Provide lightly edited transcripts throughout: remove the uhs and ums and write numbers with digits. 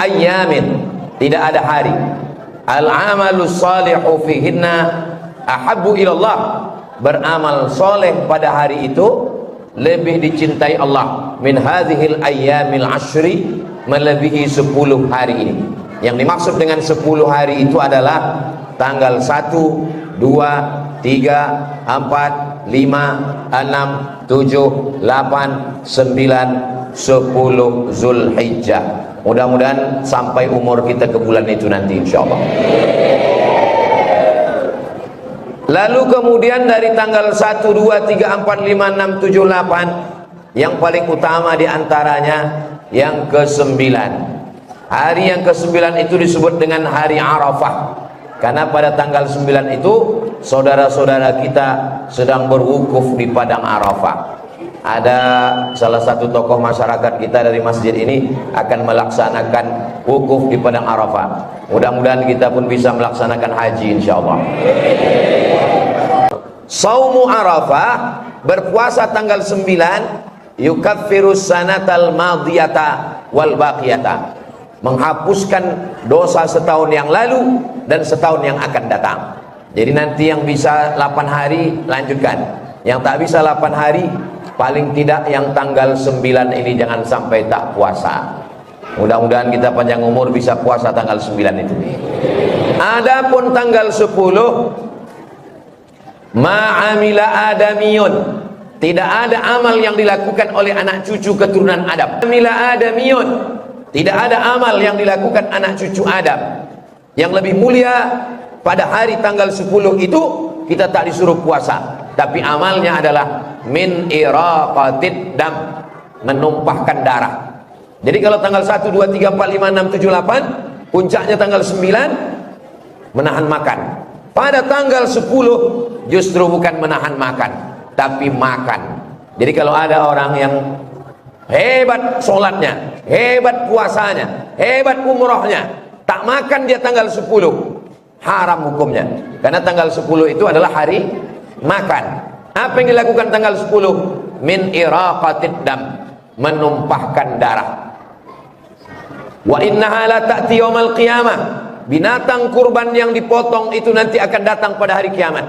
ayyamin, tidak ada hari, al-amalus salihu fihinna ahabbu ilallah, beramal soleh pada hari itu lebih dicintai Allah min hadhil ayyamil ashri, melebihi 10 hari ini. Yang dimaksud dengan 10 hari itu adalah tanggal 1, 2, 3, 4, 5, 6, 7, 8, 9, 10 Zulhijjah. Mudah-mudahan sampai umur kita ke bulan itu nanti insyaallah. Lalu kemudian dari tanggal 1, 2, 3, 4, 5, 6, 7, 8, yang paling utama diantaranya yang ke-9. Hari yang ke-9 itu disebut dengan hari Arafah, karena pada tanggal 9 itu saudara-saudara kita sedang berwukuf di padang Arafah. Ada salah satu tokoh masyarakat kita dari masjid ini akan melaksanakan wukuf di padang Arafah. Mudah-mudahan kita pun bisa melaksanakan haji insyaallah. Saumu Arafah, berpuasa tanggal 9, yukaffirus sanatal madiyata wal baqiyata, menghapuskan dosa setahun yang lalu dan setahun yang akan datang. Jadi nanti yang bisa 8 hari lanjutkan, yang tak bisa 8 hari paling tidak yang tanggal 9 ini jangan sampai tak puasa. Mudah-mudahan kita panjang umur bisa puasa tanggal 9 itu. Adapun tanggal 10, ma'amila adamiyun, tidak ada amal yang dilakukan oleh anak cucu keturunan Adam. Ma'amila adamiyun, tidak ada amal yang dilakukan anak cucu Adam. Yang lebih mulia pada hari tanggal 10 itu kita tak disuruh puasa, tapi amalnya adalah min iraqatid dam, menumpahkan darah. Jadi kalau tanggal 1, 2, 3, 4, 5, 6, 7, 8, puncaknya tanggal 9 menahan makan. Pada tanggal 10 justru bukan menahan makan, tapi makan. Jadi kalau ada orang yang hebat sholatnya, hebat puasanya, hebat umrohnya, tak makan dia tanggal 10, haram hukumnya. Karena tanggal 10 itu adalah hari makan. Apa yang dilakukan tanggal 10? Min iraqatid dam, menumpahkan darah. Wa innaha la ta'ti yaumal qiyamah, binatang kurban yang dipotong itu nanti akan datang pada hari kiamat.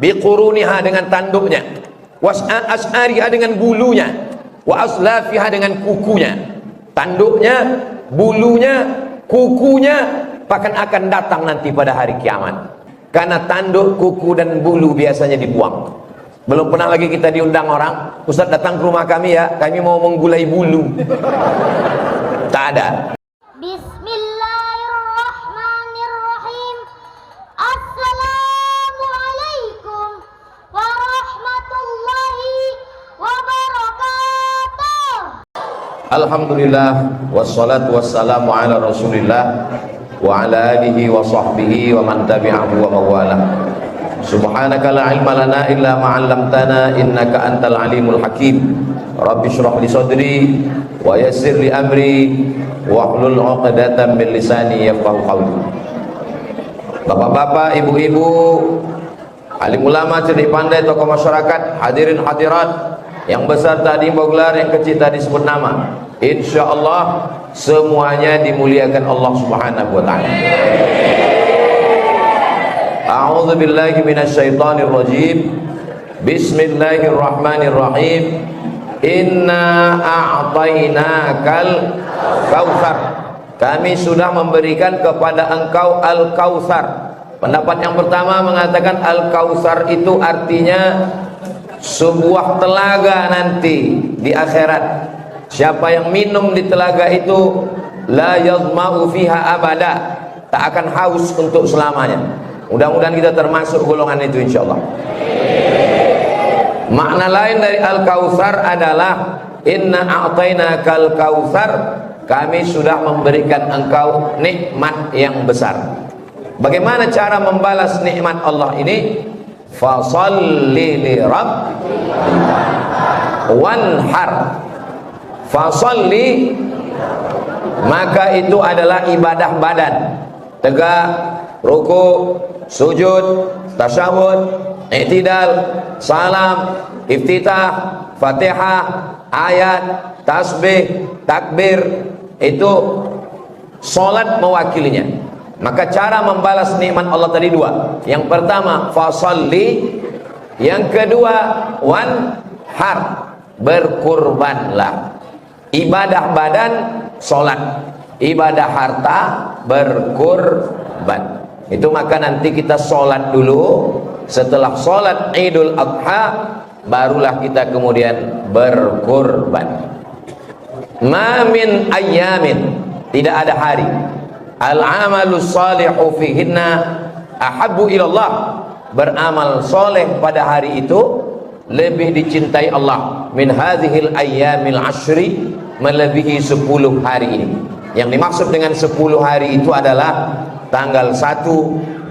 Biquruniha, dengan tanduknya, was'ariha, dengan bulunya, wa aslafiha, dengan kukunya. Tanduknya, bulunya, kukunya akan datang nanti pada hari kiamat. Karena tanduk, kuku dan bulu biasanya dibuang. Belum pernah lagi kita diundang orang, Ustaz datang ke rumah kami ya, kami mau menggulai bulu. Tak ada. Bismillahirrahmanirrahim. Assalamualaikum warahmatullahi wabarakatuh. Alhamdulillah, wassalatu wassalamu ala rasulillah wa ala alihi wa sahbihi wa man tabi'ahu wa mawalah. Subhanaka la ilma lana illa ma 'allamtana innaka antal alimul hakim. Rabbi shrah li sadri wa yassir li amri wa hlul 'uqdatam min lisani yafqahu qawli. Bapak-bapak, ibu-ibu, alim ulama, cerdik pandai, tokoh masyarakat, hadirin hadirat, yang besar tadi gelar, yang kecil tadi sebut nama, insyaallah semuanya dimuliakan Allah Subhanahu wa taala. A'udzu billahi minasyaitonir rajim. Bismillahirrahmanirrahim. Inna a'tainakal kautsar. Kami sudah memberikan kepada engkau al-kautsar. Pendapat yang pertama mengatakan al-kautsar itu artinya sebuah telaga nanti di akhirat. Siapa yang minum di telaga itu la yazma'u fiha abada, tak akan haus untuk selamanya. Mudah-mudahan kita termasuk golongan itu insyaallah. Makna lain dari al-kautsar adalah inna a'tainakal kautsar, kami sudah memberikan engkau nikmat yang besar. Bagaimana cara membalas nikmat Allah ini? Fasalli li rabbika wanhar. Fasalli, maka itu adalah ibadah badan, tegak, ruku, sujud, tasyahud, i'tidal, salam, iftitah, fatihah, ayat, tasbih, takbir, itu Salat mewakilinya. Maka cara membalas nikmat Allah tadi dua. Yang pertama fasalli, yang kedua wanhar, berkurbanlah. Ibadah badan salat, ibadah harta berkurban. Itu maka nanti kita salat dulu. Setelah salat Idul Adha barulah kita kemudian berkurban. Ma min ayyamin, tidak ada hari, al-amalus salihu fihinna ahabbu ilallah, beramal soleh pada hari itu lebih dicintai Allah min hadhil ayyamil ashri, melebihi 10 hari ini. Yang dimaksud dengan 10 hari itu adalah tanggal 1,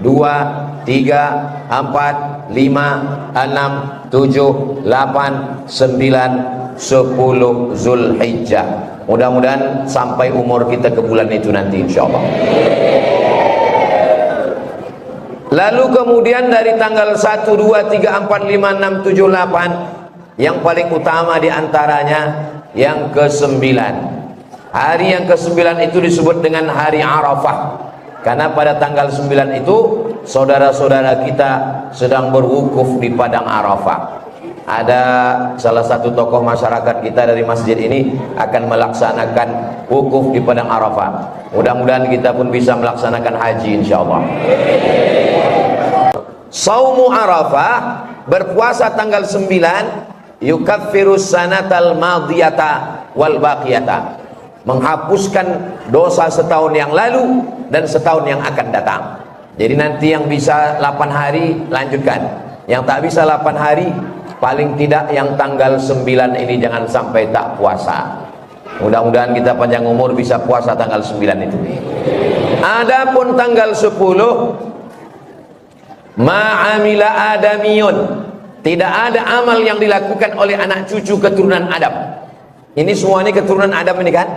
2, 3, 4, 5, 6, 7, 8, 9, 10 Zulhijjah. Mudah-mudahan sampai umur kita ke bulan itu nanti insyaallah. Lalu kemudian dari tanggal 1, 2, 3, 4, 5, 6, 7, 8, yang paling utama diantaranya yang ke-9. Hari yang ke-9 itu disebut dengan hari Arafah, karena pada tanggal 9 itu saudara-saudara kita sedang berwukuf di padang Arafah. Ada salah satu tokoh masyarakat kita dari masjid ini akan melaksanakan wukuf di padang Arafah. Mudah-mudahan kita pun bisa melaksanakan haji insyaallah. Saumu Arafah, berpuasa tanggal 9, yukaffirus sanatal madiyata wal baqiyata, menghapuskan dosa setahun yang lalu dan setahun yang akan datang. Jadi nanti yang bisa 8 hari lanjutkan, yang tak bisa 8 hari paling tidak yang tanggal 9 ini jangan sampai tak puasa. Mudah-mudahan kita panjang umur bisa puasa tanggal 9 itu. Adapun tanggal 10, ma'amila adamiyun, tidak ada amal yang dilakukan oleh anak cucu keturunan Adam. Ini semua ini keturunan Adam ini kan?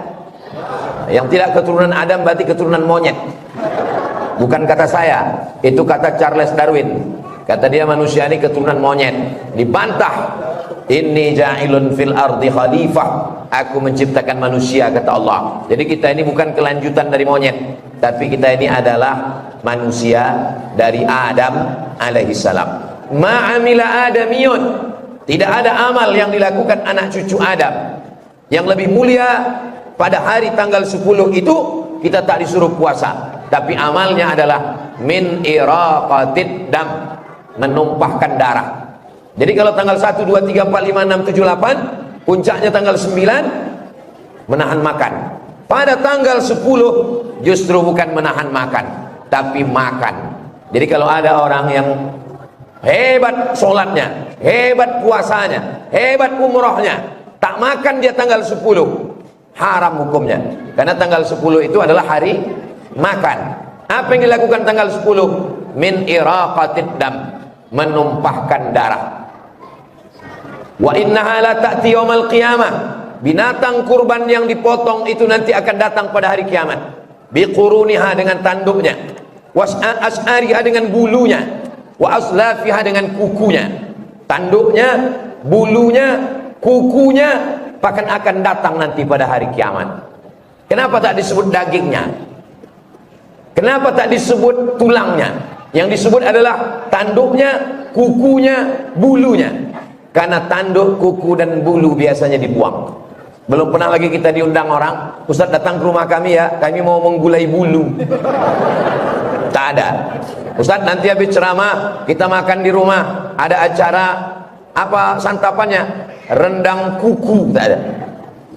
Yang tidak keturunan Adam berarti keturunan monyet. Bukan kata saya, itu kata Charles Darwin. Kata dia manusia ini keturunan monyet. Dibantah, inni ja'ilun fil ardi khalifah, aku menciptakan manusia kata Allah. Jadi kita ini bukan kelanjutan dari monyet, tapi kita ini adalah manusia dari Adam alaihissalam. Ma'amila adamiyun, tidak ada amal yang dilakukan anak cucu Adam yang lebih mulia pada hari tanggal 10 itu. Kita tak disuruh puasa, tapi amalnya adalah min iraqatid dam, menumpahkan darah. Jadi kalau tanggal 1, 2, 3, 4, 5, 6, 7, 8, puncaknya tanggal 9 menahan makan. Pada tanggal 10 justru bukan menahan makan, tapi makan. Jadi kalau ada orang yang hebat sholatnya, hebat puasanya, hebat umrohnya, tak makan dia tanggal 10, haram hukumnya. Karena tanggal 10 itu adalah hari makan. Apa yang dilakukan tanggal 10? Min iraqatid dam, menumpahkan darah. Wa innaha la ta'ti yaumal qiyamah, binatang kurban yang dipotong itu nanti akan datang pada hari kiamat. Biquruniha, dengan tanduknya, was'ariha, dengan bulunya, wa aslafiha, dengan kukunya. Tanduknya, bulunya, kukunya akan datang nanti pada hari kiamat. Kenapa tak disebut dagingnya? Kenapa tak disebut tulangnya? Yang disebut adalah tanduknya, kukunya, bulunya. Karena tanduk, kuku dan bulu biasanya dibuang. Belum pernah lagi kita diundang orang, Ustaz datang ke rumah kami ya, kami mau menggulai bulu. Tak ada. Ustaz nanti habis ceramah kita makan di rumah, ada acara apa santapannya? Rendang kuku. Tak ada.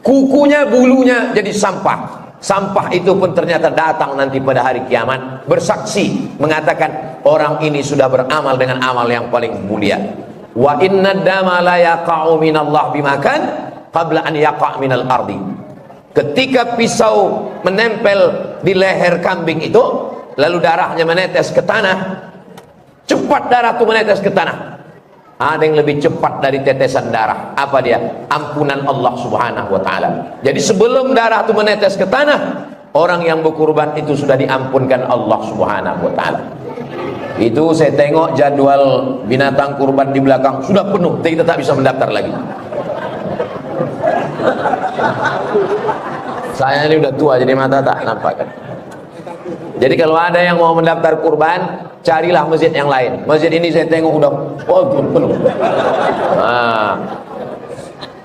Kukunya, bulunya jadi sampah. Sampah itu pun ternyata datang nanti pada hari kiamat bersaksi mengatakan orang ini sudah beramal dengan amal yang paling mulia. Wa inna dama la yaqa'u minallah bimakan qabla an yaqa' minal ardi. Ketika pisau menempel di leher kambing itu, lalu darahnya menetes ke tanah, cepat darah itu menetes ke tanah. Ada yang lebih cepat dari tetesan darah. Apa dia? Ampunan Allah subhanahu wa ta'ala. Jadi sebelum darah itu menetes ke tanah, orang yang berkurban itu sudah diampunkan Allah subhanahu wa ta'ala. Itu saya tengok jadwal binatang kurban di belakang sudah penuh, kita tak bisa mendaftar lagi. Saya ini udah tua jadi mata tak nampak kan. Jadi kalau ada yang mau mendaftar kurban, carilah masjid yang lain. Masjid ini saya tengok udah penuh. Nah,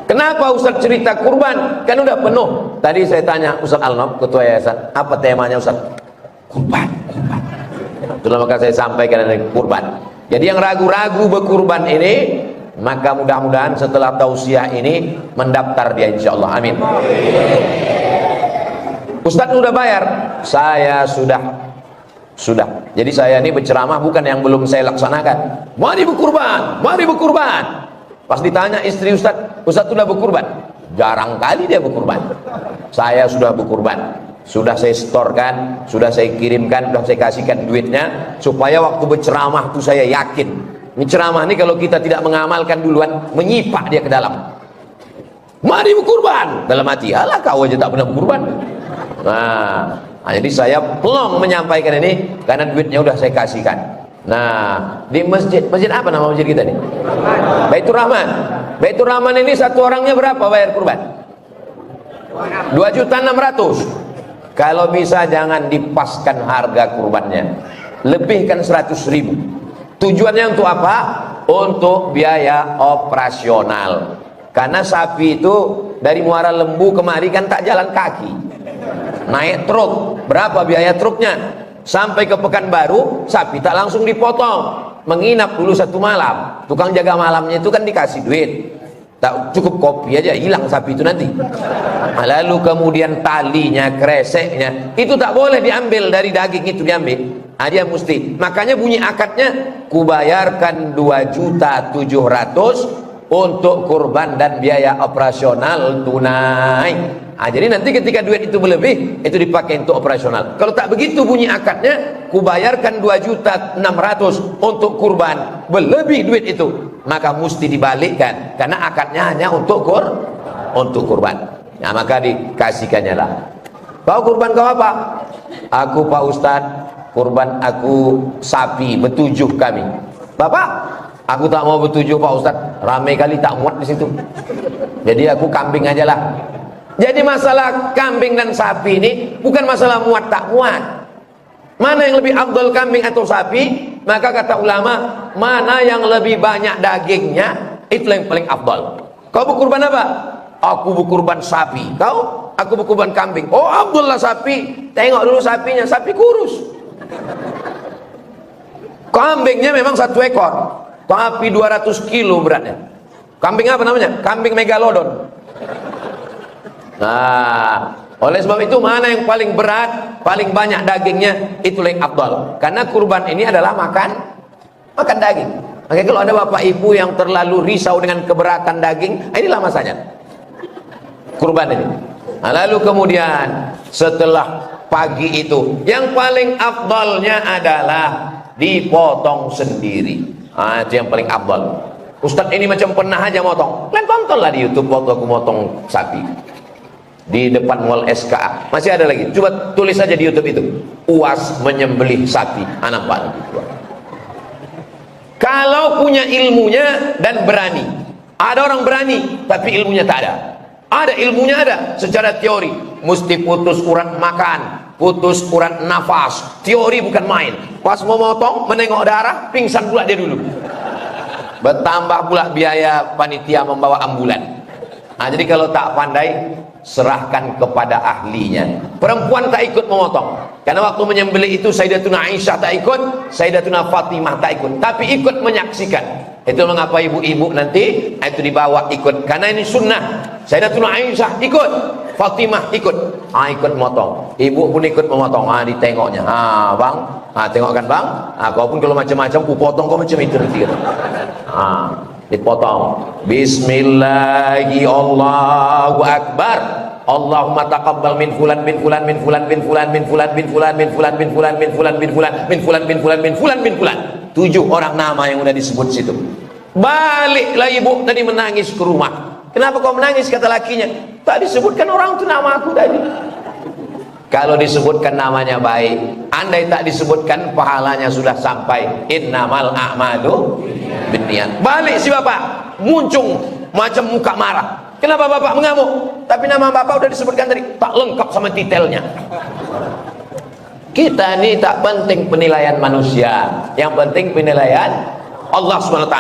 kenapa Ustaz cerita kurban? Kan udah penuh. Tadi saya tanya Ustaz Alnob, ketua yayasan, apa temanya Ustaz? Kurban. Itulah maka saya sampaikan ada kurban. Jadi yang ragu-ragu berkurban ini, maka mudah-mudahan setelah tausiah ini mendaftar dia, insyaallah. Amin. Ustaz udah bayar? Saya sudah. Jadi saya ini berceramah bukan yang belum saya laksanakan. Mari berkurban, mari berkurban. Pas ditanya istri Ustaz sudah berkurban? Jarang kali dia berkurban. Saya sudah berkurban. Sudah saya setorkan, sudah saya kirimkan, sudah saya kasihkan duitnya, supaya waktu berceramah itu saya yakin. Ini ceramah ini kalau kita tidak mengamalkan duluan, menyipak dia ke dalam. Mari berkurban. Dalam hati, alah kau aja tak pernah berkurban. Nah, jadi saya pelong menyampaikan ini karena duitnya udah saya kasihkan. Nah, di masjid apa nama masjid kita nih? Baitur Rahman. Baitur Rahman ini satu orangnya berapa bayar kurban? 2.600.000. Kalau bisa jangan dipaskan harga kurbannya, lebihkan 100.000. Tujuannya untuk apa? Untuk biaya operasional. Karena sapi itu dari Muara Lembu kemari kan tak jalan kaki, naik truk. Berapa biaya truknya? Sampai ke Pekanbaru, sapi tak langsung dipotong, menginap dulu 1 malam. Tukang jaga malamnya itu kan dikasih duit, tak cukup kopi aja hilang sapi itu nanti. Lalu kemudian talinya, kreseknya itu tak boleh diambil dari daging itu, diambil. Dia mesti, makanya bunyi akadnya, kubayarkan 2.700.000 untuk kurban dan biaya operasional tunai. Jadi nanti ketika duit itu berlebih, itu dipakai untuk operasional. Kalau tak begitu bunyi akadnya, kubayarkan 2.600.000 untuk kurban, berlebih duit itu, maka mesti dibalikkan karena akadnya hanya untuk kurban. Nah, maka dikasihkannya lah. Kau kurban kau apa? Aku Pak Ustadz, kurban aku sapi, bertujuh kami. Bapak, aku tak mau bertujuh Pak Ustadz, ramai kali tak muat di situ. Jadi aku kambing aja lah. Jadi masalah kambing dan sapi ini bukan masalah muat tak muat. Mana yang lebih afdal, kambing atau sapi? Maka kata ulama, mana yang lebih banyak dagingnya, itu yang paling afdal. Kau berkurban apa? Aku berkurban sapi. Kau? Aku berkurban kambing. Oh, Abdullah sapi. Tengok dulu sapinya, sapi kurus. Kambingnya memang 1 ekor, tapi 200 kilo beratnya. Kambing apa namanya? Kambing megalodon. Nah, oleh sebab itu mana yang paling berat, paling banyak dagingnya, itu yang afdal. Karena kurban ini adalah makan daging. Makanya kalau ada bapak ibu yang terlalu risau dengan keberatan daging, inilah masanya kurban ini. Nah, lalu kemudian setelah pagi itu, yang paling afdalnya adalah dipotong sendiri. Itu yang paling afdal. Ustadz ini macam pernah aja motong. Kalian tontonlah di YouTube waktu aku motong sapi di depan Mall SKA, masih ada lagi. Coba tulis saja di YouTube itu, UAS menyembelih sapi. Anak Pak, kalau punya ilmunya dan berani. Ada orang berani tapi ilmunya tak ada. Ada ilmunya, ada secara teori, mesti putus urat makan, putus urat nafas, teori bukan main. Pas mau motong, menengok darah, pingsan pula dia dulu. Bertambah pula biaya panitia membawa ambulan. Jadi kalau tak pandai, serahkan kepada ahlinya. Perempuan tak ikut memotong, karena waktu menyembelih itu Sayyidatuna Aisyah tak ikut, Sayyidatuna Fatimah tak ikut, tapi ikut menyaksikan. Itu mengapa ibu-ibu nanti itu dibawa ikut, karena ini sunnah. Sayyidatuna Aisyah ikut, Fatimah ikut, ikut memotong. Ibu pun ikut memotong. Ditengoknya, bang, tengok kan bang, kau pun kalau macam-macam ku potong kau macam itu nanti. Dipotong. Bismillahi Allahu Akbar. Allahumma taqabbal min fulan bin fulan bin fulan bin fulan bin fulan bin fulan bin fulan bin fulan bin fulan bin fulan bin fulan bin fulan bin fulan bin fulan. 7 orang nama yang sudah disebut situ. Baliklah ibu tadi menangis ke rumah. Kenapa kau menangis? Kata lakinya, tak disebutkan orang itu nama aku tadi. Kalau disebutkan namanya baik, andai tak disebutkan pahalanya sudah sampai. Innamal a'malu binniyat. Balik si bapak, muncung macam muka marah. Kenapa bapak mengamuk? Tapi nama bapak udah disebutkan tadi, tak lengkap sama detailnya. Kita ini tak penting penilaian manusia, yang penting penilaian Allah SWT.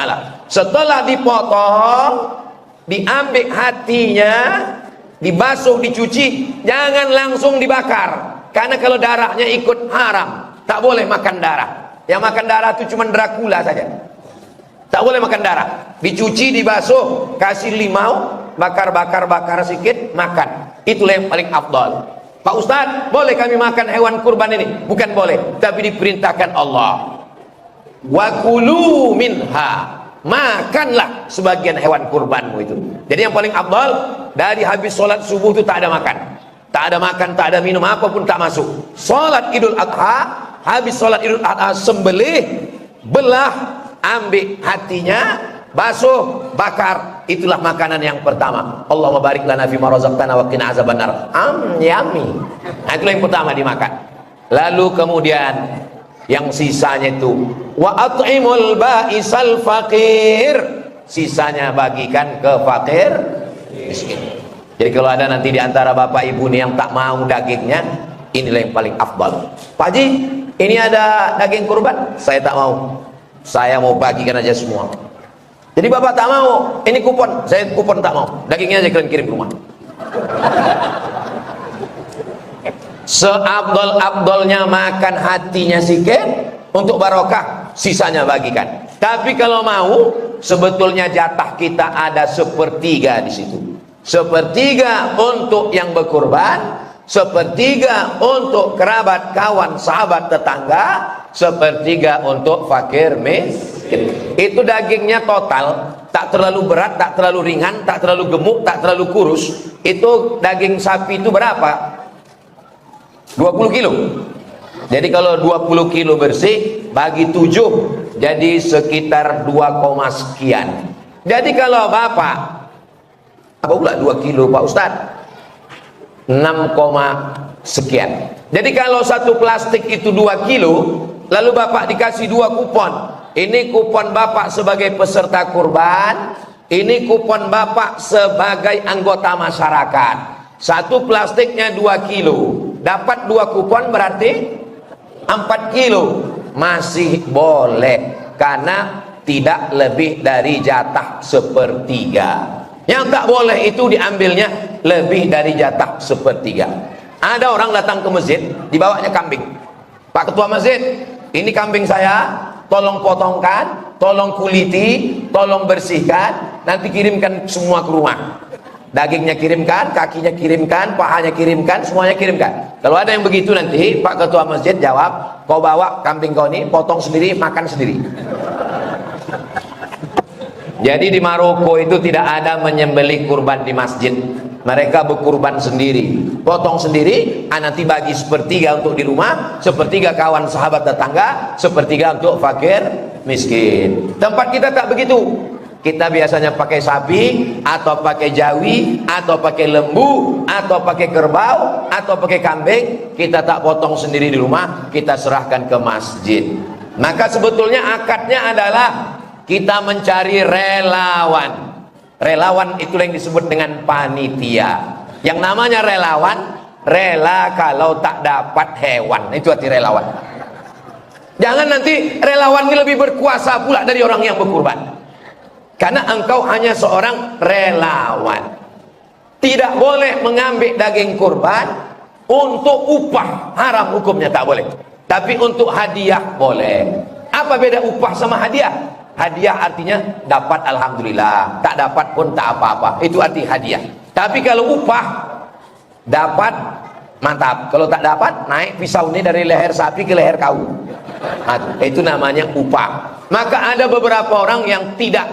Setelah dipotong, diambil hatinya, dibasuh, dicuci, jangan langsung dibakar. Karena kalau darahnya ikut haram, tak boleh makan darah. Yang makan darah itu cuma Dracula saja. Tak boleh makan darah. Dicuci, dibasuh, kasih limau, bakar sedikit, makan. Itulah yang paling afdal. Pak Ustadz, boleh kami makan hewan kurban ini? Bukan boleh, tapi diperintahkan Allah. Wa kulu minha, makanlah sebagian hewan kurbanmu itu. Jadi yang paling afdal, dari habis sholat subuh itu tak ada makan. Tak ada makan, tak ada minum, apapun tak masuk. Sholat Idul Adha, habis sholat Idul Adha sembelih, belah, ambil hatinya, basuh, bakar. Itulah makanan yang pertama. Allahumma barik lana fima razaqtana wa qina azabannar. Yummy. Nah, itulah yang pertama dimakan. Lalu kemudian yang sisanya itu wa at'imul ba'isal faqir, sisanya bagikan ke fakir miskin. Jadi kalau ada nanti di antara bapak ibu nih yang tak mau dagingnya, inilah yang paling afdal. Pak Haji, ini ada daging kurban, saya tak mau. Saya mau bagikan aja semua. Jadi bapak tak mau, ini kupon, saya kupon tak mau, dagingnya aja kalian kirim ke rumah. Seabdol-abdolnya makan hatinya sikit untuk barokah, sisanya bagikan. Tapi kalau mau, sebetulnya jatah kita ada sepertiga di situ. Sepertiga untuk yang berkurban, sepertiga untuk kerabat, kawan, sahabat, tetangga, sepertiga untuk fakir miskin. Itu dagingnya total, tak terlalu berat, tak terlalu ringan, tak terlalu gemuk, tak terlalu kurus. Itu daging sapi itu berapa? 20 kilo. Jadi kalau 20 kilo bersih bagi 7, jadi sekitar 2, sekian. Jadi kalau bapak, apa pula 2 kilo Pak Ustadz? 6, sekian. Jadi kalau satu plastik itu 2 kilo, lalu bapak dikasih 2 kupon. Ini kupon bapak sebagai peserta kurban, ini kupon bapak sebagai anggota masyarakat. Satu plastiknya 2 kilo, dapat 2 kupon berarti 4 kilo. Masih boleh, karena tidak lebih dari jatah sepertiga. Yang tak boleh itu diambilnya lebih dari jatah sepertiga. Ada orang datang ke masjid, dibawanya kambing. Pak Ketua Masjid, ini kambing saya, tolong potongkan, tolong kuliti, tolong bersihkan, nanti kirimkan semua ke rumah. Dagingnya kirimkan, kakinya kirimkan, pahanya kirimkan, semuanya kirimkan. Kalau ada yang begitu nanti Pak Ketua Masjid jawab, kau bawa kambing kau ini, potong sendiri, makan sendiri. Jadi di Maroko itu tidak ada menyembelih kurban di masjid. Mereka berkurban sendiri, potong sendiri, nanti bagi sepertiga untuk di rumah, sepertiga kawan sahabat tetangga, sepertiga untuk fakir miskin. Tempat kita tak begitu. Kita biasanya pakai sapi, atau pakai jawi, atau pakai lembu, atau pakai kerbau, atau pakai kambing. Kita tak potong sendiri di rumah, kita serahkan ke masjid. Maka sebetulnya akadnya adalah kita mencari relawan. Relawan itulah yang disebut dengan panitia. Yang namanya relawan, rela kalau tak dapat hewan. Itu arti relawan. Jangan nanti relawan ini lebih berkuasa pula dari orang yang berkurban. Karena engkau hanya seorang relawan. Tidak boleh mengambil daging kurban untuk upah, haram hukumnya, tak boleh. Tapi untuk hadiah boleh. Apa beda upah sama hadiah? Hadiah artinya dapat alhamdulillah, tak dapat pun tak apa-apa. Itu arti hadiah. Tapi kalau upah, dapat mantap. Kalau tak dapat, naik pisau ini dari leher sapi ke leher kau. Nah, itu namanya upah. Maka ada beberapa orang yang tidak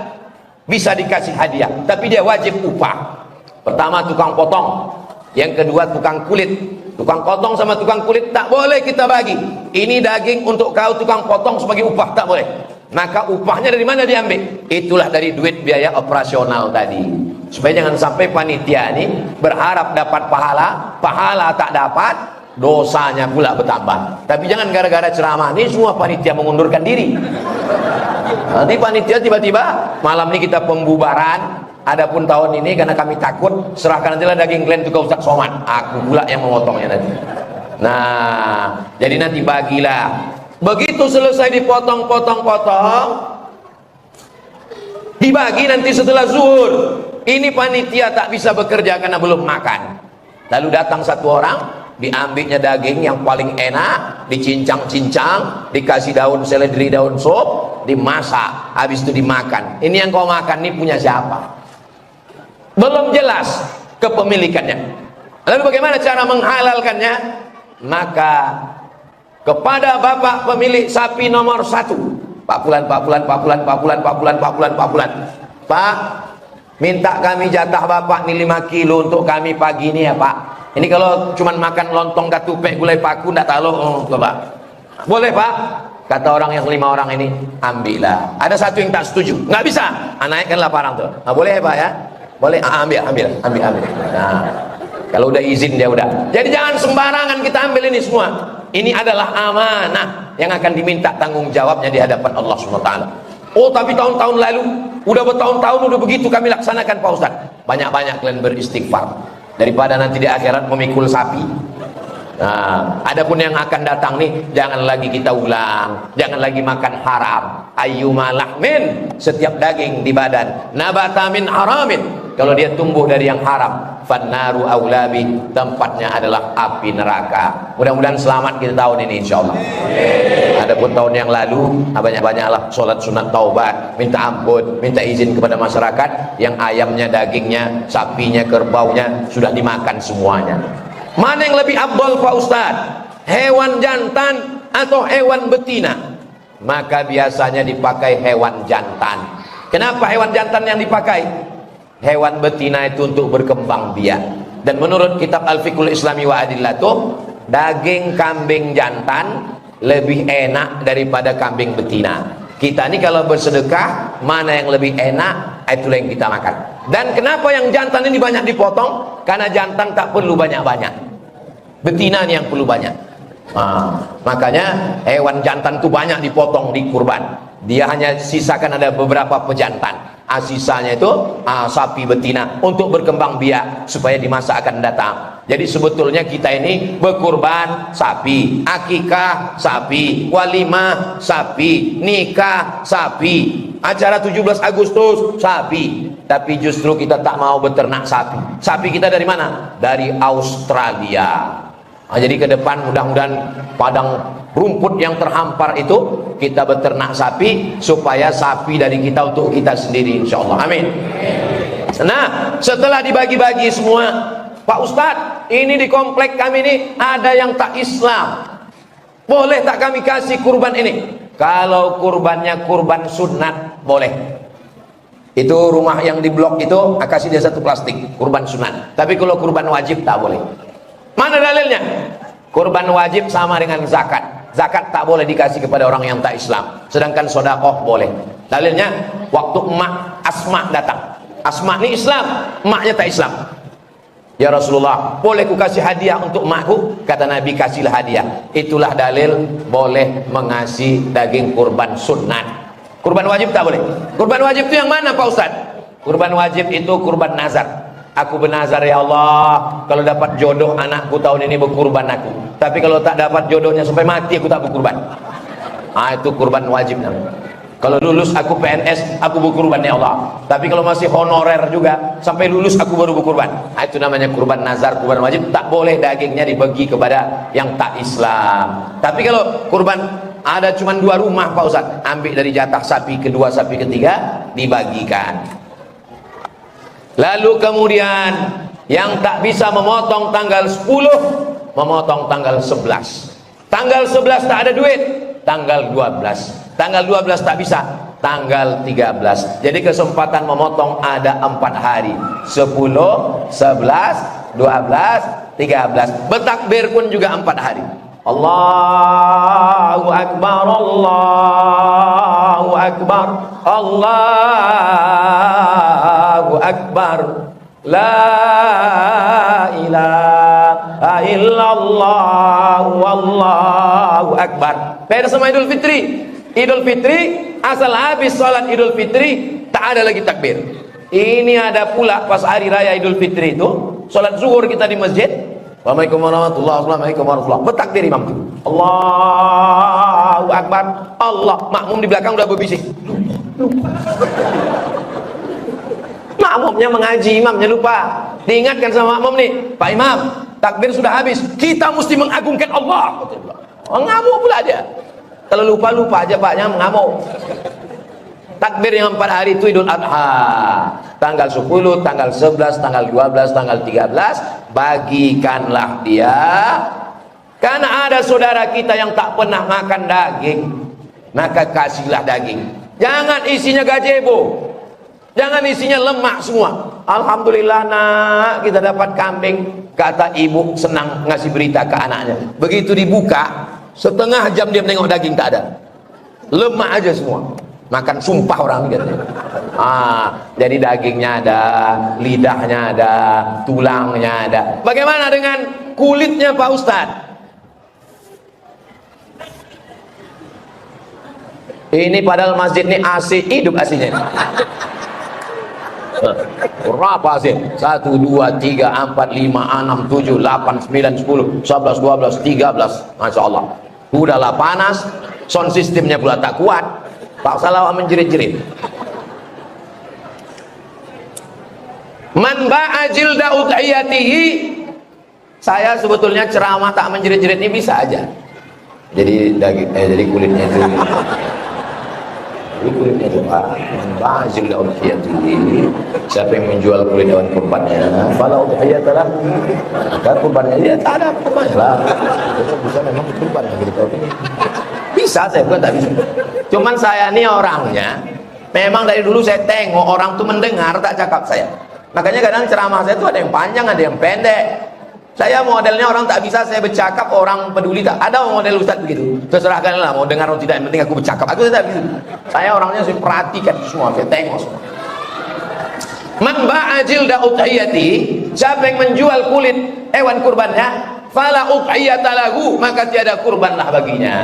bisa dikasih hadiah, tapi dia wajib upah. Pertama tukang potong, yang kedua tukang kulit. Tukang potong sama tukang kulit tak boleh kita bagi. Ini daging untuk kau tukang potong sebagai upah, tak boleh. Maka upahnya dari mana diambil? Itulah dari duit biaya operasional tadi. Supaya jangan sampai panitia ini berharap dapat pahala, pahala tak dapat, dosanya pula bertambah. Tapi jangan gara-gara ceramah ini semua panitia mengundurkan diri. Nanti panitia tiba-tiba malam ini kita pembubaran. Adapun tahun ini karena kami takut, serahkan nantilah daging kalian itu ke Ustaz Somad. Aku pula yang memotongnya nanti. Nah, jadi nanti bagilah. Begitu selesai dipotong-potong-potong, dibagi nanti setelah zuhur. Ini panitia tak bisa bekerja karena belum makan. Lalu datang satu orang, diambilnya daging yang paling enak, dicincang-cincang, dikasih daun seledri, daun sop, dimasak, habis itu dimakan. Ini yang kau makan, ini punya siapa? Belum jelas kepemilikannya. Lalu bagaimana cara menghalalkannya? Maka kepada bapak pemilik sapi nomor 1, Pak Fulan, Pak, minta kami jatah bapak nih 5 kilo untuk kami pagi ini ya Pak. Ini kalau cuman makan lontong katupek gulai paku ndak tahu coba. Boleh Pak? Kata orang yang 5 orang ini, ambillah. Ada satu yang tak setuju, nggak bisa. Naikkanlah parang tuh. Nah, boleh ya Pak ya? Boleh. Ambil. Nah, kalau udah izin dia udah. Jadi jangan sembarangan kita ambil ini semua. Ini adalah amanah yang akan diminta tanggung jawabnya di hadapan Allah SWT. Oh tapi tahun-tahun lalu, udah bertahun-tahun udah begitu kami laksanakan Pak Ustaz. Banyak-banyak kalian beristighfar daripada nanti di akhirat memikul sapi. Nah, adapun yang akan datang nih, jangan lagi kita ulang, jangan lagi makan haram. Ayyuma lahmin, setiap daging di badan, nabata min haramin, kalau dia tumbuh dari yang haram, fannaru aulabi, tempatnya adalah api neraka. Mudah-mudahan selamat kita tahun ini insyaallah. Adapun tahun yang lalu, banyak-banyaklah sholat sunat taubat, minta ampun, minta izin kepada masyarakat yang ayamnya, dagingnya, sapinya, kerbaunya sudah dimakan semuanya. Mana yang lebih abdol Pak Ustadz? Hewan jantan atau hewan betina? Maka biasanya dipakai hewan jantan. Kenapa hewan jantan yang dipakai? Hewan betina itu untuk berkembang biak. Dan menurut kitab Al-Fiqhul Islami wa Adillatuh, daging kambing jantan lebih enak daripada kambing betina. Kita ini kalau bersedekah, mana yang lebih enak, itulah yang kita makan. Dan kenapa yang jantan ini banyak dipotong? Karena jantan tak perlu banyak-banyak, betina ini yang perlu banyak. Nah, makanya hewan jantan itu banyak dipotong di kurban. Dia hanya sisakan ada beberapa pejantan. Sisanya itu sapi betina untuk berkembang biak supaya di masa akan datang. Jadi sebetulnya kita ini berkurban sapi, akikah sapi, walimah sapi, nikah sapi, acara 17 Agustus sapi. Tapi justru kita tak mau beternak sapi. Sapi kita dari mana? Dari Australia. Nah, jadi ke depan mudah-mudahan padang rumput yang terhampar itu kita beternak sapi supaya sapi dari kita untuk kita sendiri insyaallah. Amin. Nah, setelah dibagi-bagi semua, Pak Ustadz, ini di komplek kami ini ada yang tak Islam. Boleh tak kami kasih kurban ini? Kalau kurbannya kurban sunat, boleh. Itu rumah yang di blok itu, kasih dia satu plastik, kurban sunat. Tapi kalau kurban wajib tak boleh. Mana dalilnya? Kurban wajib sama dengan zakat. Zakat tak boleh dikasih kepada orang yang tak Islam. Sedangkan sedekah boleh. Dalilnya, waktu emak Asma datang. Asma ini Islam, emaknya tak Islam. Ya Rasulullah, boleh ku kasih hadiah untuk emakku? Kata Nabi, kasihlah hadiah. Itulah dalil boleh mengasih daging kurban sunat. Kurban wajib tak boleh. Kurban wajib itu yang mana Pak Ustaz? Kurban wajib itu kurban nazar. Aku bernazar ya Allah, kalau dapat jodoh anakku tahun ini berkurban aku. Tapi kalau tak dapat jodohnya sampai mati aku tak berkurban. Itu kurban wajib namanya. Kalau lulus aku PNS, aku berkurban ya Allah. Tapi kalau masih honorer juga, sampai lulus aku baru berkurban. Itu namanya kurban nazar, kurban wajib. Tak boleh dagingnya dibagi kepada yang tak Islam. Tapi kalau kurban ada cuma 2 rumah Pak Ustaz, ambil dari jatah sapi kedua, sapi ketiga, dibagikan. Lalu kemudian yang tak bisa memotong tanggal 10, memotong tanggal 11. Tanggal 11 tak ada duit, tanggal 12. Tanggal 12 tak bisa, tanggal 13. Jadi kesempatan memotong ada 4 hari. 10, 11, 12, 13. Bertakbir pun juga 4 hari. Allahu Akbar, Allahu Akbar, Allahu Akbar, la ilaha illallah, wallahu akbar. Beda sama Idul Fitri. Idul Fitri, asal habis sholat Idul Fitri, tak ada lagi takbir. Ini ada pula pas hari raya Idul Fitri itu, sholat zuhur kita di masjid, Assalamualaikum warahmatullahi wabarakatuh. Assalamualaikum warahmatullahi wabarakatuh. Bertakbir imam itu. Allahu Akbar. Allah. Makmum di belakang udah berbisik. Makmumnya mengaji, imamnya lupa. Diingatkan sama makmum nih, Pak Imam, takbir sudah habis. Kita mesti mengagungkan Allah. Mengamuk pula dia. Kalau lupa-lupa aja Paknya mengamuk. Takbir yang 4 hari itu Idul Adha. Tanggal 10, tanggal 11, tanggal 12, tanggal 13, bagikanlah dia. Karena ada saudara kita yang tak pernah makan daging, maka kasihlah daging. Jangan isinya gazebo, jangan isinya lemak semua. Alhamdulillah nak, kita dapat kambing. Kata ibu senang ngasih berita ke anaknya. Begitu dibuka, setengah jam dia menengok daging tak ada, lemak aja semua. Makan sumpah orang gitu. Jadi dagingnya ada, lidahnya ada, tulangnya ada. Bagaimana dengan kulitnya Pak Ustadz? Ini padahal masjid ini AC, hidup AC-nya. Berapa sih? 1, 2, 3, 4, 5, 6, 7, 8, 9, 10, 11, 12, 13. Masya Allah. Udahlah panas, sound systemnya pula tak kuat. Pak Salawat menjerit-jerit. Man ba'a jilda udhiyatihi. Saya sebetulnya ceramah tak menjerit-jerit ini bisa aja. Jadi jadi kulitnya itu. Jadi kulitnya itu Pak. Man ba'a jilda udhiyatihi. Siapa yang menjual kulit hewan kurbannya, fala udhiyatalah. Maka kurbannya dia tak ada kurbannya lah. Bisa memang kurban gitu kalau ini. Bisa, saya bukan tak bisa. Cuman saya ini orangnya, memang dari dulu saya tengok orang tuh mendengar tak cakap saya. Makanya kadang ceramah saya tuh ada yang panjang, ada yang pendek. Saya modelnya orang tak bisa saya bercakap, orang peduli tak. Ada model Ustaz begitu. Terserahkanlah mau dengar atau tidak, yang penting aku bercakap. Aku tidak begitu. Saya orangnya saya perhatikan semua, saya tengok semua. Man ba'a jilda udhiyati, siapa yang menjual kulit hewan kurbannya, fala udhiyata lahu, maka tiada kurbanlah baginya.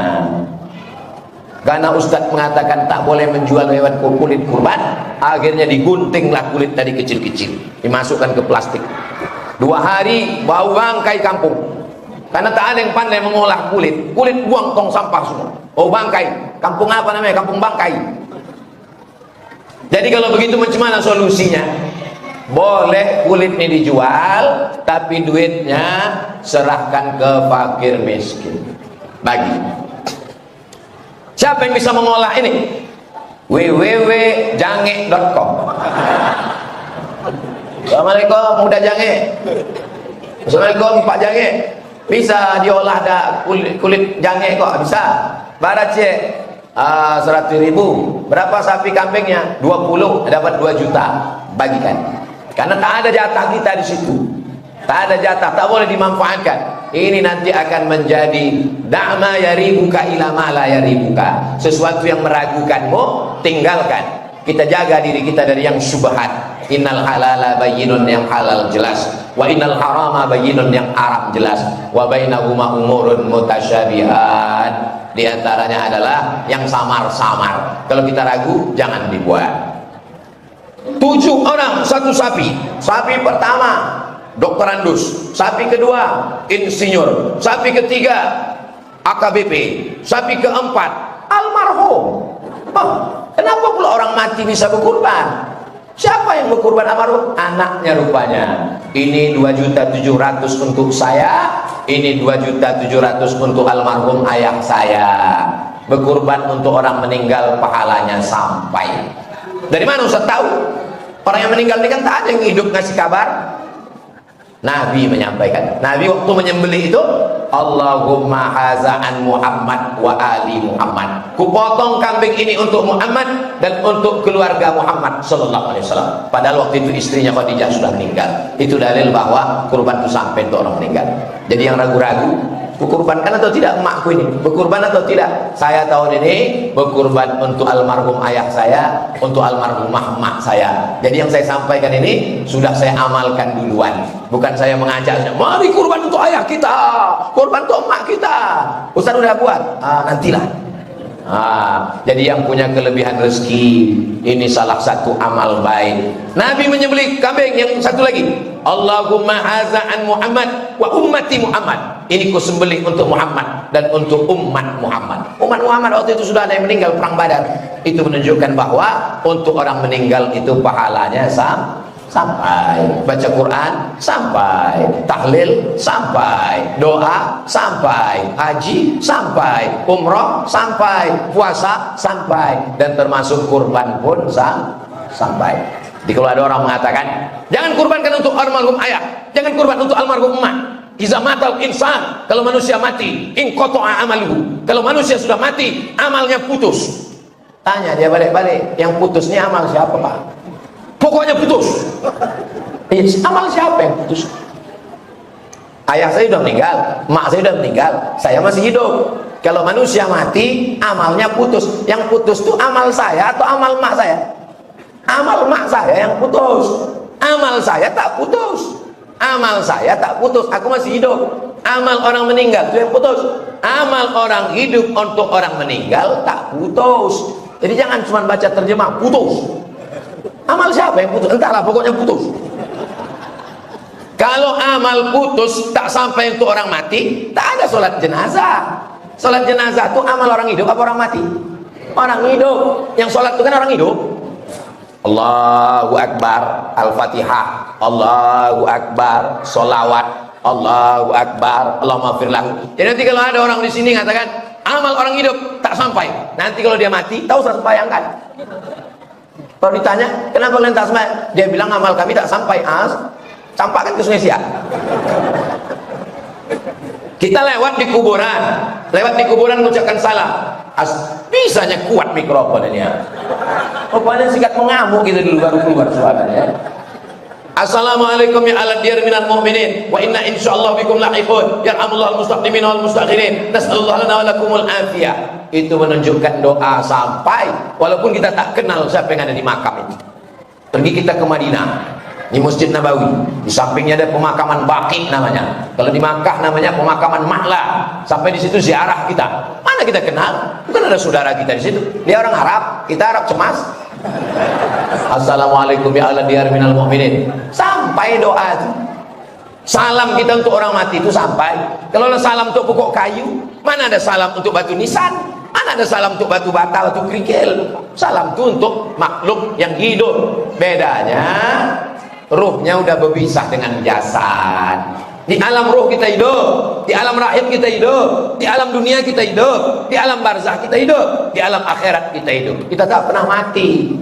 Karena Ustadz mengatakan tak boleh menjual hewan kulit kurban, akhirnya diguntinglah kulit tadi kecil-kecil, dimasukkan ke plastik. 2 hari bau bangkai kampung. Karena tak ada yang pandai mengolah kulit buang tong sampah semua. Oh bangkai, kampung apa namanya? Kampung bangkai. Jadi kalau begitu macam mana solusinya? Boleh kulit ini dijual, tapi duitnya serahkan ke fakir miskin. Bagi. Siapa yang bisa mengolah ini? www.jange.com. Assalamualaikum Muda Jange. Assalamualaikum Pak Jange. Bisa diolah kulit jange kok? Bisa. Barat cek 100.000. Berapa sapi kambingnya? 20, dapat 2 juta. Bagikan. Karena tak ada jatah kita di situ. Tak ada jatah, tak boleh dimanfaatkan. Ini nanti akan menjadi da'ma yaribuka ila ma la yaribuka. Sesuatu yang meragukanmu, tinggalkan. Kita jaga diri kita dari yang syubhat. Innal halala bayyinun, yang halal jelas. Wa innal harama bayyinun, yang haram jelas. Wa bainahuma umurun mutasyabihat. Di antaranya adalah yang samar-samar. Kalau kita ragu, jangan dibuat. 7 orang, 1 sapi. Sapi pertama doktorandus, sapi kedua insinyur, sapi ketiga AKBP, sapi keempat almarhum. Kenapa pula orang mati bisa berkurban? Siapa yang berkurban almarhum? Anaknya rupanya. Ini 2.700.000 untuk saya, ini 2.700.000 untuk almarhum ayah saya. Berkurban untuk orang meninggal, pahalanya sampai. Dari mana Ustaz tahu? Orang yang meninggal ini kan tak ada yang hidup ngasih kabar. Nabi menyampaikan. Nabi waktu menyembelih itu, Allahumma haza'an Muhammad wa ali Muhammad. Kupotong kambing ini untuk Muhammad dan untuk keluarga Muhammad sallallahu alaihi wasallam. Padahal waktu itu istrinya Khadijah sudah meninggal. Itu dalil bahwa kurban itu sampai untuk orang meninggal. Jadi yang ragu-ragu, berkurbankan atau tidak emakku ini? Berkurban atau tidak? Saya tahun ini berkurban untuk almarhum ayah saya, untuk almarhumah emak saya. Jadi yang saya sampaikan ini sudah saya amalkan duluan. Bukan saya mengajak, mari kurban untuk ayah kita, kurban untuk emak kita. Ustaz udah buat? Nantilah. Jadi yang punya kelebihan rezeki ini salah satu amal baik. Nabi menyembelih kambing yang satu lagi. Allahumma haza'an Muhammad wa ummati Muhammad. Ini ku sembelih untuk Muhammad dan untuk umat Muhammad. Umat Muhammad waktu itu sudah ada yang meninggal perang Badar. Itu menunjukkan bahwa untuk orang meninggal itu pahalanya sampai, baca Quran sampai, tahlil sampai, doa sampai, haji sampai, umroh sampai, puasa sampai, dan termasuk kurban pun sampai. Jadi kalau ada orang mengatakan jangan kurbankan untuk almarhum ayah, jangan kurban untuk almarhum emak. Iza matal insan, kalau manusia mati, in qata'a amaluhu, kalau manusia sudah mati amalnya putus. Tanya dia balik-balik, yang putus ini amal siapa, Pak? Pokoknya putus. Amal siapa yang putus? Ayah saya sudah meninggal, mak saya sudah meninggal, saya masih hidup. Kalau manusia mati amalnya putus. Yang putus itu amal saya atau amal mak saya? Amal mak saya yang putus. Amal saya tak putus. Amal saya tak putus, aku masih hidup. Amal orang meninggal itu yang putus. Amal orang hidup untuk orang meninggal tak putus. Jadi jangan cuma baca terjemah putus. Amal siapa yang putus? Entahlah, pokoknya putus. Kalau amal putus tak sampai untuk orang mati, tak ada sholat jenazah. Sholat jenazah itu amal orang hidup apa orang mati? Orang hidup. Yang sholat itu kan orang hidup. Allahu Akbar, Al-Fatihah, Allahu Akbar, Sholawat, Allahu Akbar, Allahumma firlahu. Jadi nanti kalau ada orang di sini mengatakan amal orang hidup tak sampai, nanti kalau dia mati tahu saya bayangkan. Kalau ditanya kenapa kalian tak sampai, dia bilang amal kami tak sampai. Campakkan ke Sungai Siak. Kita lewat di kuburan mengucapkan salam. Bisanya kuat mikrofon ini ya. Rupanya sikat mengamuk gitu dulu baru keluar suaranya. Assalamualaikum ya ala diyar minal mu'minin wa inna insyaallah bikum lahiqun yarhamullahu al-mustaqdimin wal mustakhirin nas'alullah lana wa lakumul afiyah. Itu menunjukkan doa sampai walaupun kita tak kenal siapa yang ada di makam itu. Pergi kita ke Madinah, di Masjid Nabawi, di sampingnya ada pemakaman Baqi namanya. Kalau di Makkah namanya pemakaman Ma'la. Sampai di situ ziarah kita. Mana kita kenal? Bukan ada saudara kita di situ. Dia orang Arab, kita Arab cemas. Assalamualaikum ya ala diyar minal mu'minin. Sampai doa itu. Salam kita untuk orang mati itu sampai. Kalau ada salam untuk pokok kayu, mana ada salam untuk batu nisan? Mana ada salam untuk batu bata, batu kerikil? Salam itu untuk makhluk yang hidup. Bedanya ruhnya udah berpisah dengan jasad. Di alam ruh kita hidup, di alam rahim kita hidup, di alam dunia kita hidup, di alam barzah kita hidup, di alam akhirat kita hidup. Kita tak pernah mati.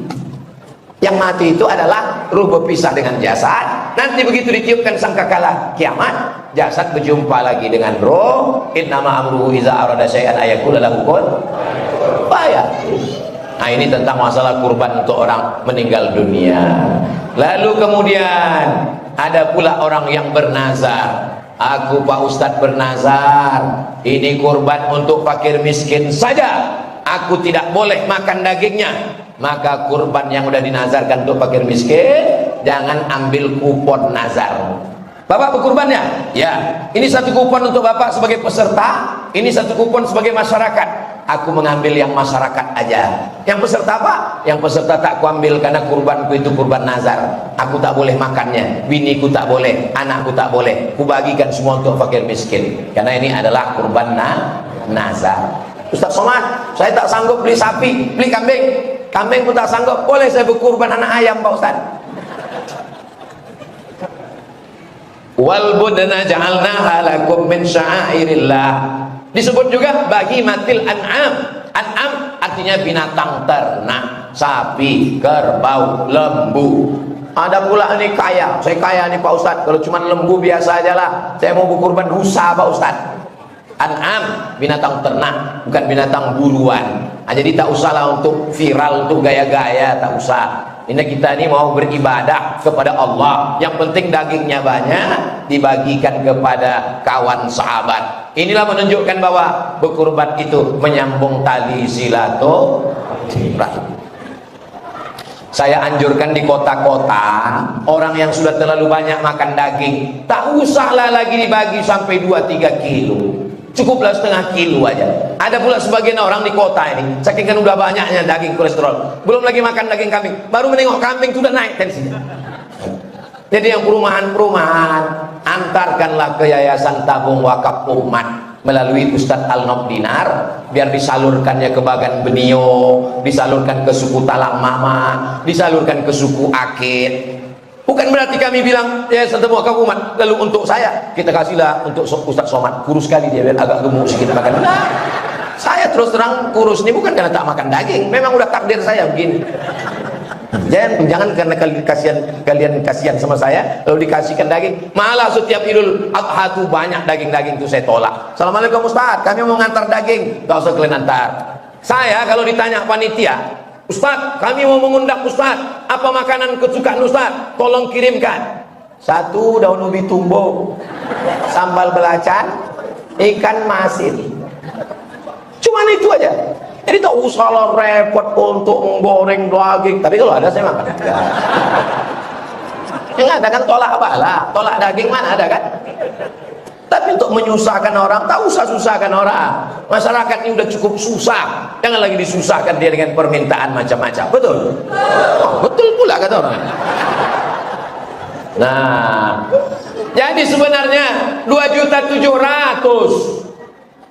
Yang mati itu adalah ruh berpisah dengan jasad. Nanti begitu ditiupkan sangkakala kiamat, jasad berjumpa lagi dengan ruh. Innama amruhu iza arada syai'an ayaqula lahu kun fayakun. Nah, ini tentang masalah kurban untuk orang meninggal dunia. Lalu kemudian ada pula orang yang bernazar. Aku Pak Ustadz bernazar, ini kurban untuk fakir miskin saja, aku tidak boleh makan dagingnya. Maka kurban yang udah dinazarkan untuk fakir miskin, jangan ambil kupon nazar. Bapak berkurbannya? Ya. Ini satu kupon untuk Bapak sebagai peserta, ini satu kupon sebagai masyarakat. Aku mengambil yang masyarakat aja. Yang peserta apa? Yang peserta tak kuambil karena kurbanku itu kurban nazar. Aku tak boleh makannya, biniku tak boleh, anakku tak boleh. Kubagikan semua untuk fakir miskin. Karena ini adalah kurban nazar. Ustaz Somad, saya tak sanggup beli sapi, beli kambing. Kambing pun tak sanggup. Boleh saya berkurban anak ayam Pak Ustaz? Wal budna ja'alnaha lakum min sya'airillah. Disebut juga bagi matil an'am. An'am artinya binatang ternak, sapi, kerbau, lembu. Ada pula ini kaya, saya kaya nih Pak Ustadz, kalau cuma lembu biasa aja lah, saya mau berkurban rusa Pak Ustadz. An'am, binatang ternak, bukan binatang buruan. Nah, jadi tak usahlah untuk viral, untuk gaya-gaya, tak usah. Ini kita ini mau beribadah kepada Allah. Yang penting dagingnya banyak, dibagikan kepada kawan sahabat. Inilah menunjukkan bahwa berkurban itu menyambung tali silaturahim. Saya anjurkan di kota-kota, orang yang sudah terlalu banyak makan daging, tak usahlah lagi dibagi sampai 2-3 kilo. cukuplah setengah kilo aja. Ada pula sebagian orang di kota ini, saking kan udah banyaknya daging kolesterol, belum lagi makan daging kambing, baru menengok kambing sudah naik tensinya. Jadi yang perumahan-perumahan, antarkanlah ke Yayasan Tabung Wakaf Umat melalui Ustadz Al-Nob Dinar, biar disalurkannya ke Bagan Benio, disalurkan ke suku Talang Mama, disalurkan ke suku Akit. Bukan berarti kami bilang ya Yayasan Tabung Wakaf Umat lalu untuk saya kita kasihlah untuk Ustadz Somad, kurus sekali dia, biar agak gemuk sedikit makan. Nah, saya terus terang kurus ini bukan karena tak makan daging, memang udah takdir saya begini. Jangan karena kalian kasihan sama saya lalu dikasihkan daging. Malah setiap Idul Adha tuh banyak daging-daging tuh saya tolak. Assalamualaikum Ustaz, kami mau ngantar daging. Gak usah kalian antar. Saya kalau ditanya panitia, Ustaz, kami mau mengundang Ustaz, apa makanan kesukaan Ustaz? Tolong kirimkan. 1 daun ubi tumbuk, sambal belacan, ikan masin. Cuman itu aja. Jadi tak usah lah repot untuk menggoreng daging. Tapi kalau ada saya makan. Yang ada kan tolak bala, tolak daging mana ada kan? Tapi untuk menyusahkan orang, tak usah susahkan orang. Masyarakat ini udah cukup susah, jangan lagi disusahkan dia dengan permintaan macam-macam. Betul? Oh, betul pula kata orang. Nah, jadi sebenarnya 2.700.000.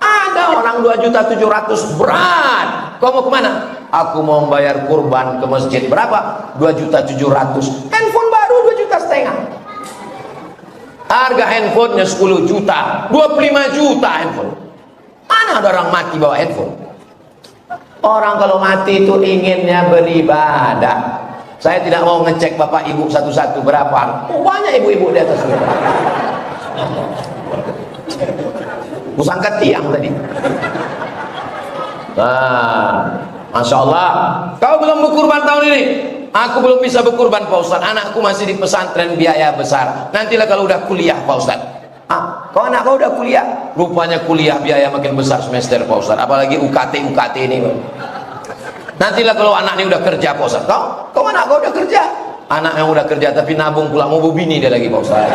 Ada orang 2.700.000 berat. Kau mau kemana? Aku mau membayar kurban ke masjid. Berapa? 2.700.000. Handphone baru 2,5 juta. Harga handphonenya 10 juta, 25 juta handphone. Mana ada orang mati bawa handphone? Orang kalau mati itu inginnya beribadah. Saya tidak mau ngecek bapak ibu satu-satu berapa. Oh, banyak ibu-ibu di atas ini. Kusangka tiang tadi. Nah, Masya Allah. Kau belum berkurban tahun ini? Aku belum bisa berkurban Pak Ustaz. Anakku masih di pesantren, biaya besar. Nantilah kalau udah kuliah Pak Ustaz. Kau anak kau udah kuliah? Rupanya kuliah biaya makin besar semester Pak Ustaz. Apalagi UKT ini. Nantilah kalau anak ini udah kerja Pak Ustaz. Kau anak kau udah kerja? Anak yang udah kerja tapi nabung pula, mau berbini dia lagi Pak Ustaz.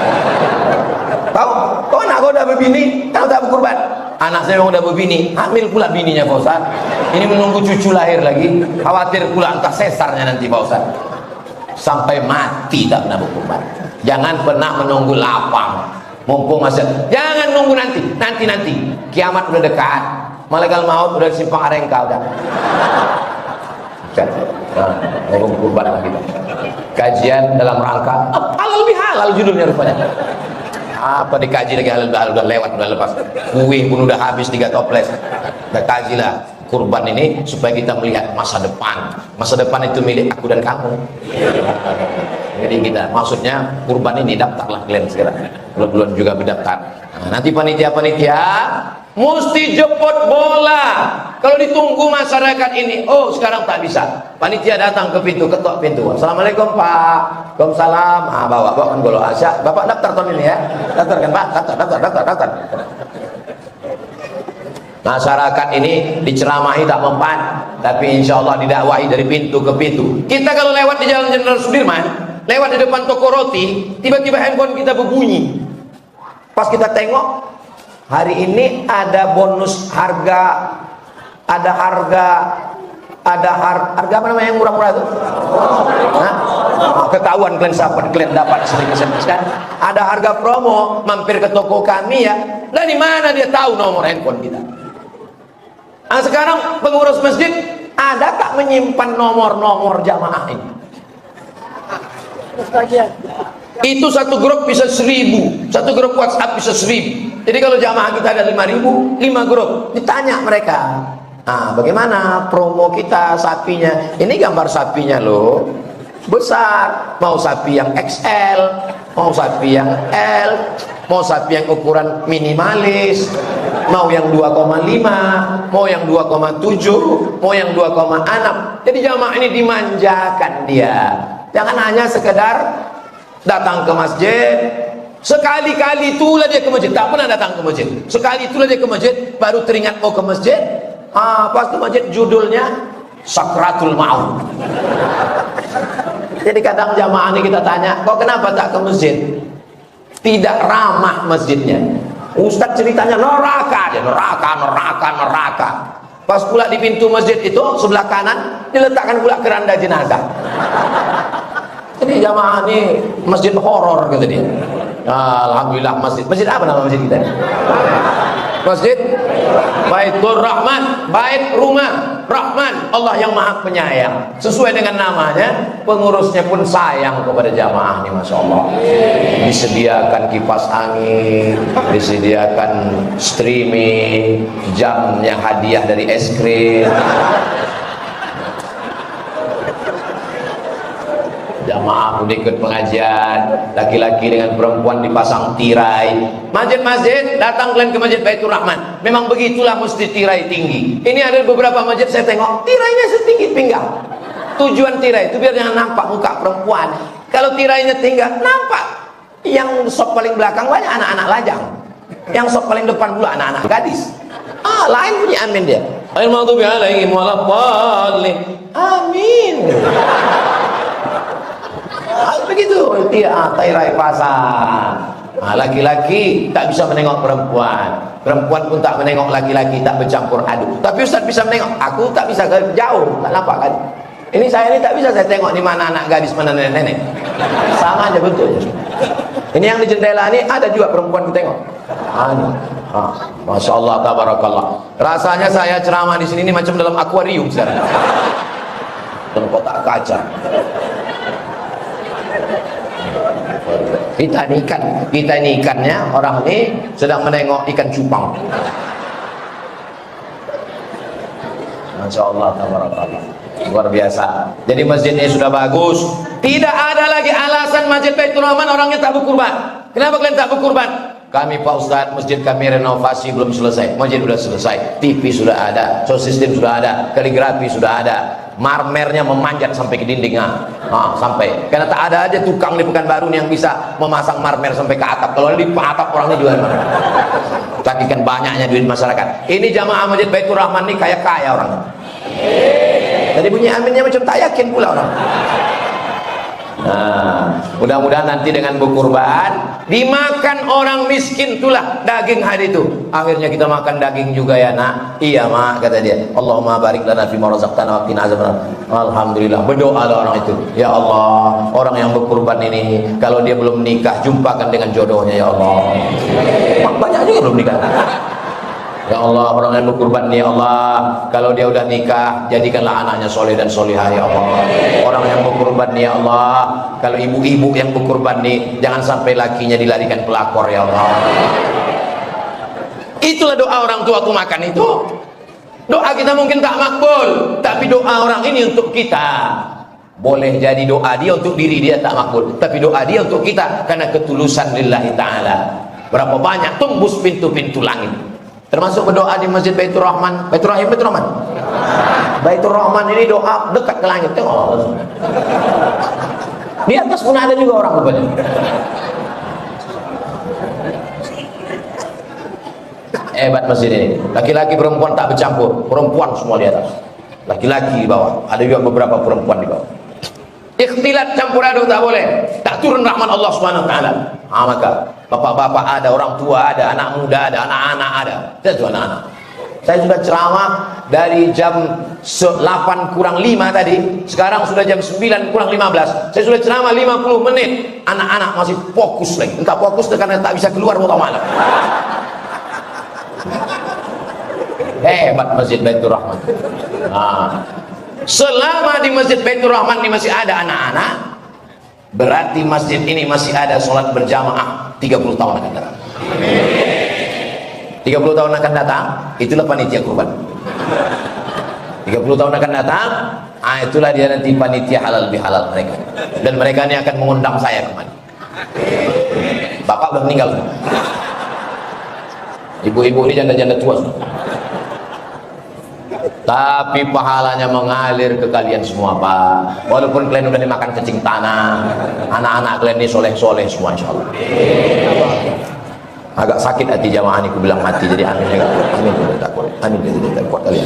Kau anak kau udah berbini, kau tak berkurban. Anak saya memang udah berbini, hamil pula bininya Pak Ustaz. Ini menunggu cucu lahir lagi, khawatir pula entah sesarnya nanti Pak Ustaz. Sampai mati tak pernah berkurban. Jangan pernah menunggu lapang. Mumpung masih, jangan nunggu nanti. Kiamat udah dekat, malaikat maut udah simpang arengka udah. Mau berkurban lagi. Kajian dalam rangka halal lebih halal judulnya rupanya. Apa dikaji lagi halal udah lewat, udah lepas. Kue pun udah habis 3 toples. Udah kaji lah kurban ini supaya kita melihat masa depan. Masa depan itu milik aku dan kamu. Jadi kita maksudnya kurban ini daftarlah kalian sekarang. Belum juga berdaftar. Nah, nanti panitia mesti jemput bola. Kalau ditunggu masyarakat ini, oh sekarang tak bisa. Panitia datang ke pintu, ketok pintu. Assalamualaikum Pak. Waalaikumsalam. Bawa kan golo asya. Bapak daftar tahun ini ya? Daftar kan Pak? Daftar. Masyarakat ini diceramahi tak mempan, tapi insya Allah didakwahi dari pintu ke pintu. Kita kalau lewat di Jalan Jenderal Sudirman, lewat di depan toko roti, tiba-tiba handphone kita berbunyi. Pas kita tengok, hari ini ada bonus harga, ada harga apa namanya yang murah-murah itu? Ketahuan kalian dapat sedikit kan? Ada harga promo, mampir ke toko kami ya. Dari mana dia tahu nomor handphone kita? Sekarang pengurus masjid ada tak menyimpan nomor-nomor jamaah ini? Itu satu grup bisa 1.000, satu grup WhatsApp bisa 1.000. Jadi kalau jamaah kita ada 5.000, 5 grup. Ditanya mereka, bagaimana promo kita sapinya? Ini gambar sapinya loh, besar. Mau sapi yang XL, mau sapi yang L, mau sapi yang ukuran minimalis, mau yang 2,5, mau yang 2,7, mau yang 2,6. Jadi jamaah ini dimanjakan dia. Jangan hanya sekedar datang ke masjid, sekali-kali itulah dia ke masjid, tak pernah datang ke masjid. Sekali itulah dia ke masjid, baru teringat mau ke masjid. Pas ke masjid judulnya Sakratul Maut. Jadi kadang jamaah ini kita tanya, kok kenapa tak ke masjid? Tidak ramah masjidnya. Ustaz ceritanya neraka aja neraka. Pas pula di pintu masjid itu sebelah kanan diletakkan pula keranda jenazah. Jadi jamaah ini masjid horor kata dia. Alhamdulillah masjid apa nama masjid kita? Masjid Baitur Rahman, bait rumah Rahman, Allah yang maha penyayang. Sesuai dengan namanya, pengurusnya pun sayang kepada jamaah ini, masya Allah. Disediakan kipas angin, disediakan streaming, jamnya hadiah dari es krim. Jamaah pun ikut pengajian, laki-laki dengan perempuan dipasang tirai. Masjid-masjid, datang kalian ke Masjid Baitur Rahman, memang begitulah, mesti tirai tinggi. Ini ada beberapa masjid saya tengok tirainya setinggi pinggang. Tujuan tirai itu biar jangan nampak muka perempuan. Kalau tirainya tinggal, nampak. Yang sop paling belakang banyak anak-anak lajang, yang sop paling depan pula anak-anak gadis. Lain bunyi amin dia. Al-maghdubi alaihim waladdallin. Amin. Begitu tirai pasang. Laki-laki tak bisa menengok perempuan, perempuan pun tak menengok laki-laki, tak bercampur aduk. Tapi Ustaz bisa menengok, aku tak bisa, jauh tak nampak kan. Ini saya ini tak bisa saya tengok di mana anak gadis, mana nenek-nenek. Sama aja bentuknya. Ini yang di jendela ini ada juga perempuan ku tengok. Masya Allah, tabarakallah. Rasanya saya ceramah di sini ini macam dalam akuarium sekarang. Dalam kotak kaca. Kita ini ikannya, orang ini sedang menengok ikan cupang. Masya Allah, tabarakallah, luar biasa. Jadi masjidnya sudah bagus, tidak ada lagi alasan Masjid Baitur Rahman orangnya tak berkurban. Kenapa kalian tak berkurban? Kami Pak Ustadz, masjid kami renovasi belum selesai. Masjid sudah selesai, TV sudah ada, sound system sudah ada, kaligrafi sudah ada, marmernya memanjat sampai ke dinding, sampai. Karena tak ada aja tukang di Pekanbaru yang bisa memasang marmer sampai ke atap. Kalau di atap orangnya jual. Tapi kan banyaknya duit masyarakat. Ini jamaah Masjid Baitur Rahman ini kaya-kaya orang. Jadi bunyi aminnya macam tak yakin pula orang. Mudah-mudahan nanti dengan berkurban dimakan orang miskin itulah daging hari itu. Akhirnya kita makan daging juga ya nak. Iya mak, kata dia. Allahumma barik lana fima razaqtana wa qina azabannar. Alhamdulillah, berdoa orang itu. Ya Allah, orang yang berkurban ini kalau dia belum nikah, jumpakan dengan jodohnya ya Allah. Banyak juga belum nikah. Ya Allah, orang yang berkurban nih ya Allah, kalau dia udah nikah, jadikanlah anaknya soleh dan solihah ya Allah. Orang yang berkurban nih ya Allah, kalau ibu-ibu yang berkurban nih, jangan sampai lakinya dilarikan pelakor ya Allah. Itulah doa orang tua aku makan itu. Doa kita mungkin tak makbul, tapi doa orang ini untuk kita. Boleh jadi doa dia untuk diri dia tak makbul, tapi doa dia untuk kita karena ketulusan lillahi ta'ala. Berapa banyak tembus pintu-pintu langit. Termasuk berdoa di Masjid Baitur Rahman. Baitur Rahman. Baitur Rahman ini doa dekat ke langit. Tengok. Di atas pun ada juga orang rupanya. Hebat masjid ini. Laki-laki perempuan tak bercampur. Perempuan semua di atas. Laki-laki di bawah. Ada juga beberapa perempuan di bawah. Ikhtilat campur aduk tak boleh. Tak turun rahmat Allah Subhanahu wa taala. Maka bapak-bapak ada, orang tua ada, anak muda ada, anak-anak ada. Itu anak-anak. Saya sudah ceramah dari jam 8 kurang 5 tadi. Sekarang sudah jam 9 kurang 15. Saya sudah ceramah 50 menit. Anak-anak masih fokus lagi. Entah fokus karena tak bisa keluar waktu malam. Hebat Masjid Baitur Rahman. Selama di Masjid Baitur Rahman ini masih ada anak-anak, berarti masjid ini masih ada sholat berjamaah 30 tahun akan datang. 30 tahun akan datang, itulah panitia kurban. 30 tahun akan datang, itulah dia nanti panitia halal bihalal mereka. Dan mereka ini akan mengundang saya kemari. Bapak udah meninggal. Ibu-ibu ini janda-janda tua. Tapi pahalanya mengalir ke kalian semua Pak. Walaupun kalian udah dimakan cacing tanah, anak-anak kalian ini soleh-soleh semua insya Allah. Agak sakit hati jamaah ini, aku bilang mati. Jadi amin ya. Amin, tidak kuat. Amin, tidak kuat kalian.